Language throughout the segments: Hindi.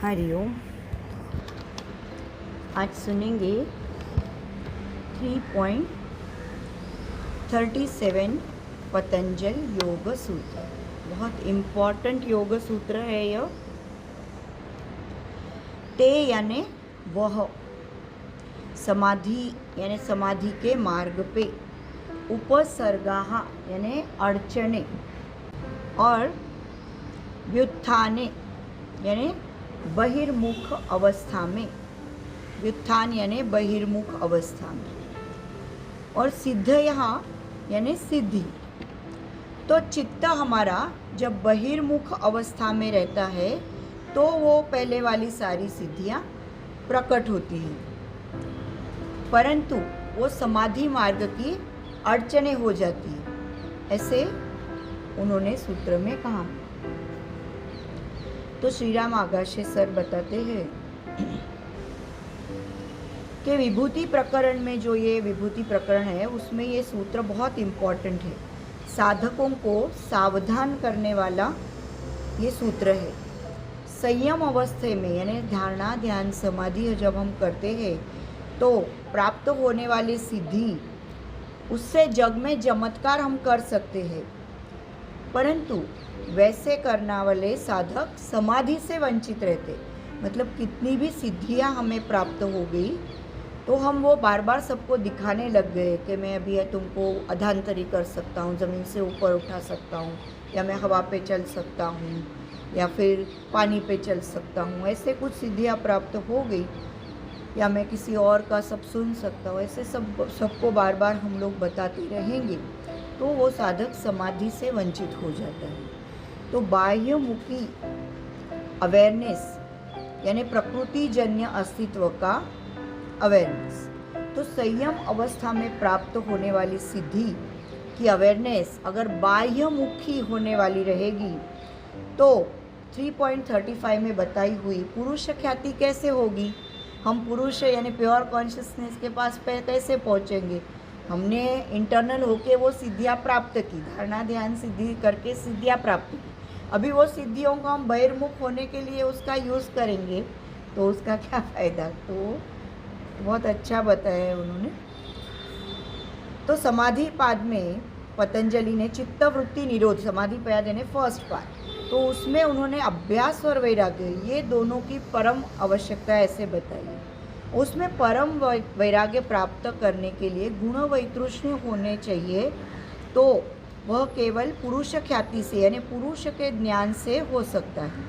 हरिओम। आज सुनेंगे 3.37 पतंजल योग सूत्र। बहुत इम्पॉर्टेंट योग सूत्र है यह। ते यानी वह, समाधि यानी समाधि के मार्ग पे, उपसर्गाः यानी अड़चने, और व्युत्थाने यानी बहिर्मुख अवस्था में, व्युत्थान यानी बहिर्मुख अवस्था में, और सिद्धयः यानी सिद्धि। तो चित्त हमारा जब बहिर्मुख अवस्था में रहता है तो वो पहले वाली सारी सिद्धियाँ प्रकट होती हैं, परंतु वो समाधि मार्ग की अड़चने हो जाती है, ऐसे उन्होंने सूत्र में कहा। तो श्री राम आगाशे सर बताते हैं कि विभूति प्रकरण में, जो ये विभूति प्रकरण है उसमें ये सूत्र बहुत इम्पॉर्टेंट है, साधकों को सावधान करने वाला ये सूत्र है। संयम अवस्था में यानी धारणा ध्यान समाधि जब हम करते हैं तो प्राप्त होने वाली सिद्धि, उससे जग में चमत्कार हम कर सकते हैं, परंतु वैसे करने वाले साधक समाधि से वंचित रहते। मतलब कितनी भी सिद्धियां हमें प्राप्त हो गई तो हम वो बार बार सबको दिखाने लग गए कि मैं अभी तुमको अधांतरी कर सकता हूँ, ज़मीन से ऊपर उठा सकता हूँ, या मैं हवा पे चल सकता हूँ, या फिर पानी पे चल सकता हूँ। ऐसे कुछ सिद्धियाँ प्राप्त हो गई, या मैं किसी और का सब सुन सकता हूँ, ऐसे सबको बार बार हम लोग बताते रहेंगे तो वो साधक समाधि से वंचित हो जाता है। तो बाह्यमुखी अवेयरनेस यानी प्रकृति जन्य अस्तित्व का अवेयरनेस, तो संयम अवस्था में प्राप्त होने वाली सिद्धि की अवेयरनेस अगर बाह्यमुखी होने वाली रहेगी तो 3.35 में बताई हुई पुरुष ख्याति कैसे होगी। हम पुरुष यानी प्योर कॉन्शियसनेस के पास पे कैसे पहुँचेंगे। हमने इंटरनल होके वो सिद्धियाँ प्राप्त की, धारणा ध्यान सिद्धि करके सिद्धियाँ प्राप्त की, अभी वो सिद्धियों को हम बहिर्मुख होने के लिए उसका यूज़ करेंगे तो उसका क्या फ़ायदा। तो बहुत अच्छा बताया है उन्होंने। तो समाधि पाद में पतंजलि ने चित्तवृत्ति निरोध, समाधि पाद यानी फर्स्ट पार्ट, तो उसमें उन्होंने अभ्यास और वैराग्य ये दोनों की परम आवश्यकता ऐसे बताई। उसमें परम वैराग्य प्राप्त करने के लिए गुण वैतृष्ण्य होने चाहिए, तो वह केवल पुरुष ख्याति से यानी पुरुष के ज्ञान से हो सकता है।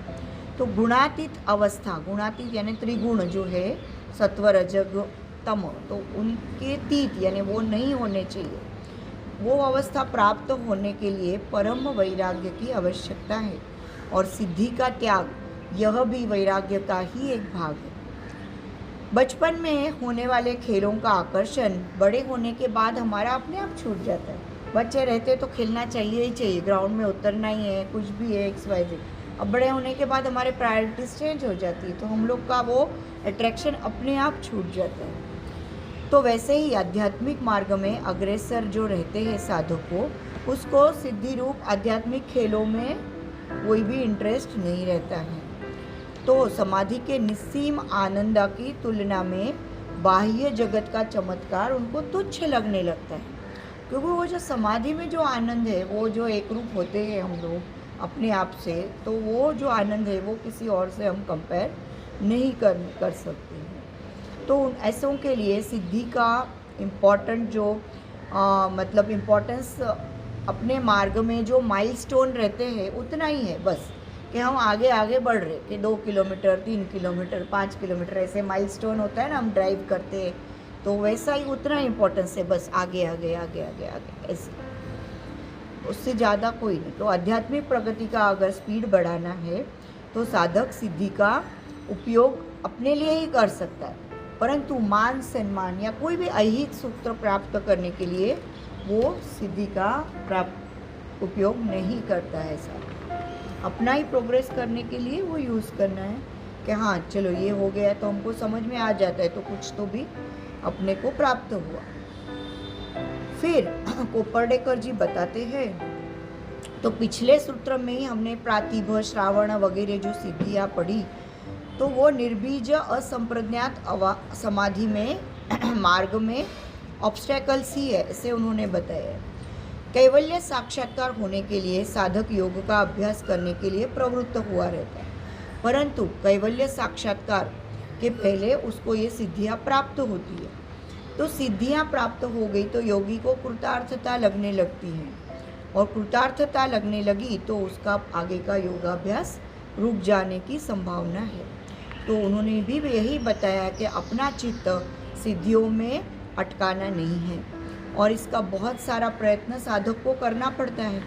तो गुणातीत अवस्था, गुणातीत यानी त्रिगुण जो है सत्व रजग तम, तो उनके तीत यानी वो नहीं होने चाहिए। वो अवस्था प्राप्त होने के लिए परम वैराग्य की आवश्यकता है, और सिद्धि का त्याग यह भी वैराग्य का ही एक भाग है। बचपन में होने वाले खेलों का आकर्षण बड़े होने के बाद हमारा अपने आप छूट जाता है। बच्चे रहते तो खेलना चाहिए ही चाहिए, ग्राउंड में उतरना ही है, कुछ भी है XYZ। अब बड़े होने के बाद हमारे प्रायोरिटीज़ चेंज हो जाती है, तो हम लोग का वो अट्रैक्शन अपने आप छूट जाता है। तो वैसे ही आध्यात्मिक मार्ग में अग्रसर जो रहते हैं साधकों, उसको सिद्धि रूप आध्यात्मिक खेलों में कोई भी इंटरेस्ट नहीं रहता है। तो समाधि के निस्सीम आनंद की तुलना में बाह्य जगत का चमत्कार उनको तुच्छ लगने लगता है, क्योंकि वो जो समाधि में जो आनंद है, वो जो एक रूप होते हैं हम लोग अपने आप से, तो वो जो आनंद है वो किसी और से हम कंपेयर नहीं कर सकते हैं। तो ऐसों के लिए सिद्धि का इम्पोर्टेंट जो मतलब इम्पोर्टेंस अपने मार्ग में जो माइलस्टोन रहते हैं उतना ही है, बस कि हम आगे आगे बढ़ रहे, कि 2 किलोमीटर 3 किलोमीटर 5 किलोमीटर ऐसे माइलस्टोन होता है ना, हम ड्राइव करते हैं तो वैसा ही उतना इम्पोर्टेंस है, बस आगे आगे आगे आगे आगे ऐसे, उससे ज़्यादा कोई नहीं। तो आध्यात्मिक प्रगति का अगर स्पीड बढ़ाना है तो साधक सिद्धि का उपयोग अपने लिए ही कर सकता है, परंतु मान सम्मान या कोई भी ऐहिक सुख प्राप्त करने के लिए वो सिद्धि का उपयोग नहीं करता है। साथ अपना ही प्रोग्रेस करने के लिए वो यूज़ करना है कि हाँ चलो ये हो गया, तो हमको समझ में आ जाता है तो कुछ तो भी अपने को प्राप्त हुआ। फिर कोपर्डेकर जी बताते हैं, तो पिछले सूत्र में ही हमने प्रातिभ श्रावण वगैरह जो सिद्धियाँ पढ़ी, तो वो निर्बीज असंप्रज्ञात समाधि में मार्ग में ऑब्स्टेकल्स ही है, ऐसे उन्होंने बताया। कैवल्य साक्षात्कार होने के लिए साधक योग का अभ्यास करने के लिए प्रवृत्त हुआ रहता है, परंतु कैवल्य साक्षात्कार के पहले उसको ये सिद्धियाँ प्राप्त होती है। तो सिद्धियाँ प्राप्त हो गई तो योगी को कृतार्थता लगने लगती है, और कृतार्थता लगने लगी तो उसका आगे का योगाभ्यास रुक जाने की संभावना है। तो उन्होंने भी यही बताया कि अपना चित्त सिद्धियों में अटकाना नहीं है, और इसका बहुत सारा प्रयत्न साधक को करना पड़ता है,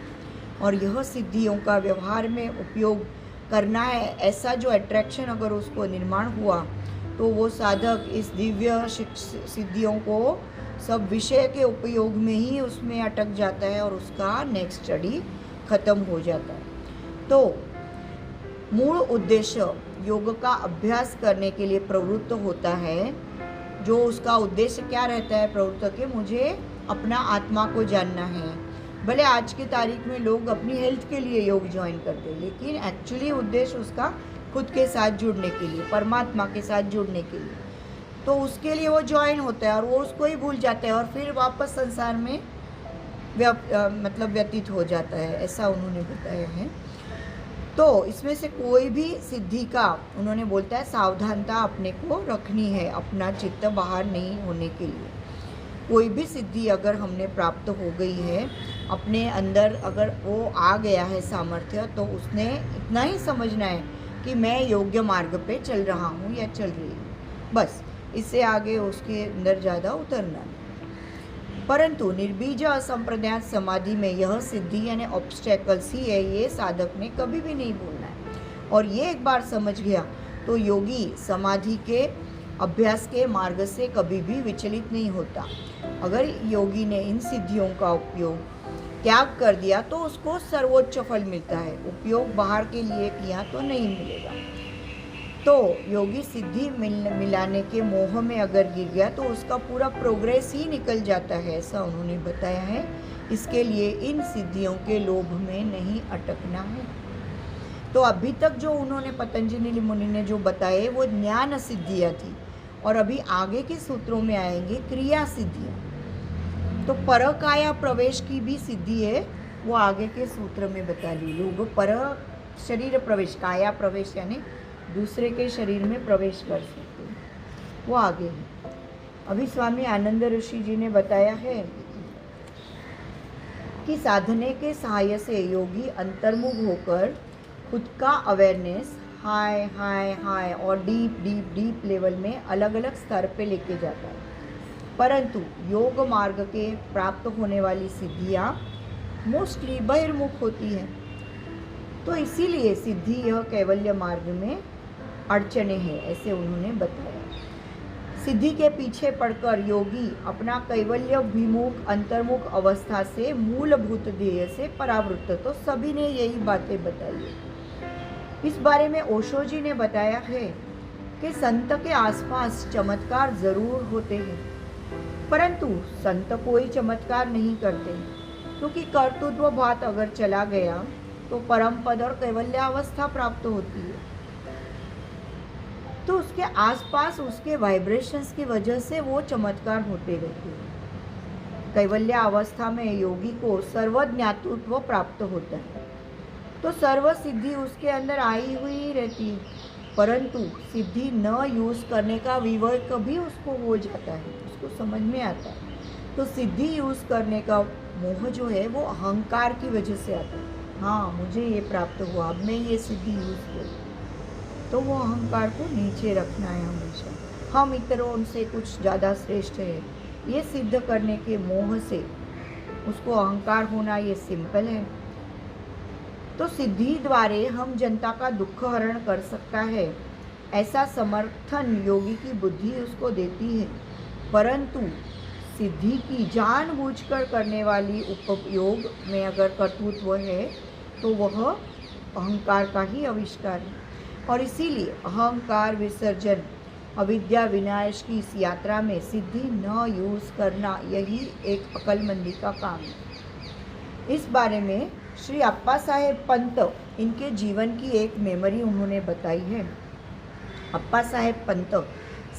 और यह सिद्धियों का व्यवहार में उपयोग करना है। ऐसा जो अट्रैक्शन अगर उसको निर्माण हुआ तो वो साधक इस दिव्य सिद्धियों को सब विषय के उपयोग में ही उसमें अटक जाता है, और उसका नेक्स्ट स्टडी खत्म हो जाता है। तो मूल उद्देश्य योग का अभ्यास करने के लिए प्रवृत्त होता है। जो उसका उद्देश्य क्या रहता है प्रवृत्त के, मुझे अपना आत्मा को जानना है। भले आज की तारीख में लोग अपनी हेल्थ के लिए योग ज्वाइन करते हैं, लेकिन एक्चुअली उद्देश्य उसका खुद के साथ जुड़ने के लिए, परमात्मा के साथ जुड़ने के लिए, तो उसके लिए वो ज्वाइन होता है, और वो उसको ही भूल जाता है, और फिर वापस संसार में व्यतीत हो जाता है, ऐसा उन्होंने बताया है। तो इसमें से कोई भी सिद्धि का उन्होंने बोलता है सावधानता अपने को रखनी है, अपना चित्त बाहर नहीं होने के लिए। कोई भी सिद्धि अगर हमने प्राप्त हो गई है, अपने अंदर अगर वो आ गया है सामर्थ्य, तो उसने इतना ही समझना है कि मैं योग्य मार्ग पे चल रहा हूँ या चल रही हूँ, बस इससे आगे उसके अंदर ज़्यादा उतरना नहीं। परंतु निर्बीज असंप्रज्ञात समाधि में यह सिद्धि यानी ऑब्स्टेकल्स ही है, ये साधक ने कभी भी नहीं भूलना है, और ये एक बार समझ गया तो योगी समाधि के अभ्यास के मार्ग से कभी भी विचलित नहीं होता। अगर योगी ने इन सिद्धियों का उपयोग त्याग कर दिया तो उसको सर्वोच्च फल मिलता है, उपयोग बाहर के लिए किया तो नहीं मिलेगा। तो योगी सिद्धि मिलाने के मोह में अगर गिर गया तो उसका पूरा प्रोग्रेस ही निकल जाता है, ऐसा उन्होंने बताया है। इसके लिए इन सिद्धियों के लोभ में नहीं अटकना है। तो अभी तक जो उन्होंने पतंजलि मुनि ने जो बताए वो ज्ञान सिद्धियाँ थी, और अभी आगे के सूत्रों में आएंगे क्रिया सिद्धियाँ। तो परकाया प्रवेश की भी सिद्धि है, वो आगे के सूत्र में बता ली। लोग पर शरीर प्रवेश, काया प्रवेश यानी दूसरे के शरीर में प्रवेश कर सकते हैं, वो आगे है। अभी स्वामी आनंद ऋषि जी ने बताया है कि साधने के सहाय से योगी अंतर्मुख होकर खुद का अवेयरनेस हाई हाई हाई और डीप डीप डीप लेवल में अलग अलग स्तर पे लेके जाता है। परंतु योग मार्ग के प्राप्त होने वाली सिद्धियाँ मोस्टली बहिर्मुख होती हैं, तो इसीलिए सिद्धि यह कैवल्य मार्ग में अड़चने हैं, ऐसे उन्होंने बताया। सिद्धि के पीछे पड़कर योगी अपना कैवल्य विमुख अंतर्मुख अवस्था से मूलभूत ध्येय से परावृत्त, तो सभी ने यही बातें बताई है। इस बारे में ओशो जी ने बताया है कि संत के आसपास चमत्कार जरूर होते हैं, परंतु संत कोई चमत्कार नहीं करते, क्योंकि कर्तृत्व भात अगर चला गया तो परम पद और कैवल्य अवस्था प्राप्त होती है। तो उसके आसपास उसके वाइब्रेशंस की वजह से वो चमत्कार होते रहते हैं। कैवल्य अवस्था में योगी को सर्वज्ञातृत्व प्राप्त होता है, तो सर्व सिद्धि उसके अंदर आई हुई ही रहती है, परंतु सिद्धि न यूज़ करने का विवेक भी उसको हो जाता है, उसको समझ में आता है। तो सिद्धि यूज़ करने का मोह जो है वो अहंकार की वजह से आता है। हाँ, मुझे ये प्राप्त हुआ, अब मैं ये सिद्धि यूज़ करूँ, तो वो अहंकार को नीचे रखना है हमेशा। हम इतरों से कुछ ज़्यादा श्रेष्ठ है, ये सिद्ध करने के मोह से उसको अहंकार होना ये सिंपल है। तो सिद्धि द्वारे हम जनता का दुख हरण कर सकता है, ऐसा समर्थन योगी की बुद्धि उसको देती है, परंतु सिद्धि की जानबूझकर करने वाली उपयोग में अगर कर्तृत्व है तो वह अहंकार का ही आविष्कार है। और इसीलिए अहंकार विसर्जन अविद्या विनाश की इस यात्रा में सिद्धि न यूज़ करना यही एक अक्लमंदी का काम है। इस बारे में श्री अप्पा साहेब पंत इनके जीवन की एक मेमोरी उन्होंने बताई है अप्पा साहेब पंत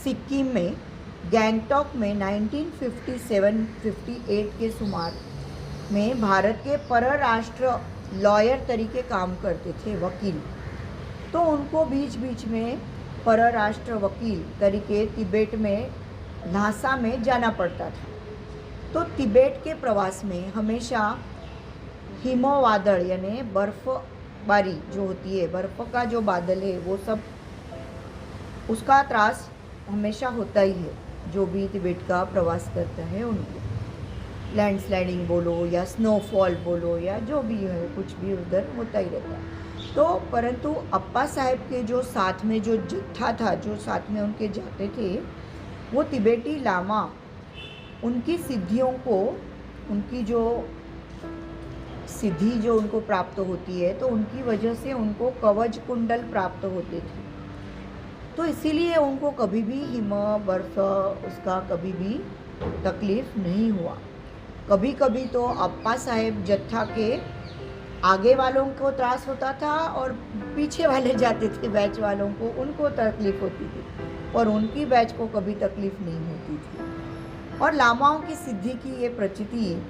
सिक्किम में गैंगटॉक में 1957-58 के शुमार में भारत के परराष्ट्र लॉयर तरीके काम करते थे, वकील। तो उनको बीच बीच में परराष्ट्र वकील तरीके तिब्बत में ल्हासा में जाना पड़ता था। तो तिब्बत के प्रवास में हमेशा हिमवादल यानी बर्फबारी जो होती है, बर्फ़ का जो बादल है वो सब, उसका त्रास हमेशा होता ही है। जो भी तिब्बत का प्रवास करता है उनको लैंडस्लाइडिंग बोलो या स्नोफॉल बोलो या जो भी है, कुछ भी उधर होता ही रहता है। तो परंतु अप्पा साहेब के जो साथ में जो जत्था था, जो साथ में उनके जाते थे, वो तिब्बती लामा उनकी सिद्धियों को, उनकी जो सिद्धि जो उनको प्राप्त होती है, तो उनकी वजह से उनको कवच कुंडल प्राप्त होते थे। तो इसीलिए उनको कभी भी हिम बर्फ उसका कभी भी तकलीफ़ नहीं हुआ। कभी कभी तो अप्पा साहेब जत्था के आगे वालों को त्रास होता था और पीछे वाले जाते थे बैच वालों को, उनको तकलीफ़ होती थी, और उनकी बैच को कभी तकलीफ़ नहीं होती थी। और लामाओं की सिद्धि की ये प्रचिति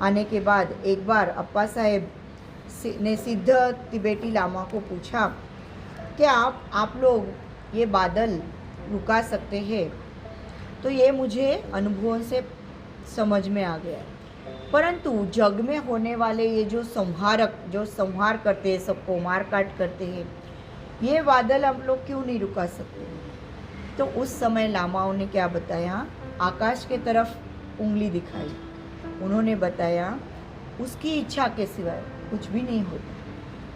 आने के बाद एक बार अप्पा साहेब ने सिद्ध तिब्बती लामा को पूछा कि आप लोग ये बादल रुका सकते हैं? तो ये मुझे अनुभव से समझ में आ गया, परंतु जग में होने वाले ये जो संहारक, जो संहार करते हैं, सबको मार काट करते हैं, ये बादल हम लोग क्यों नहीं रुका सकते? तो उस समय लामाओं ने क्या बताया? आकाश के तरफ उंगली दिखाई। उन्होंने बताया उसकी इच्छा के सिवाय कुछ भी नहीं होता,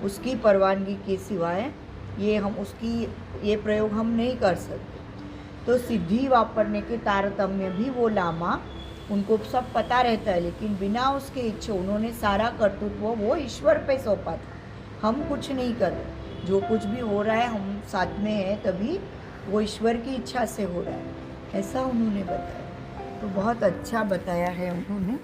उसकी परवानगी के सिवाय ये प्रयोग हम नहीं कर सकते। तो सिद्धि वापरने के तारतम्य भी वो लामा, उनको सब पता रहता है, लेकिन बिना उसके इच्छा उन्होंने सारा कर्तृत्व वो ईश्वर पे सौंपा था। हम कुछ नहीं कर रहे, जो कुछ भी हो रहा है हम साथ में हैं, तभी वो ईश्वर की इच्छा से हो रहा है, ऐसा उन्होंने बताया। तो बहुत अच्छा बताया है उन्होंने।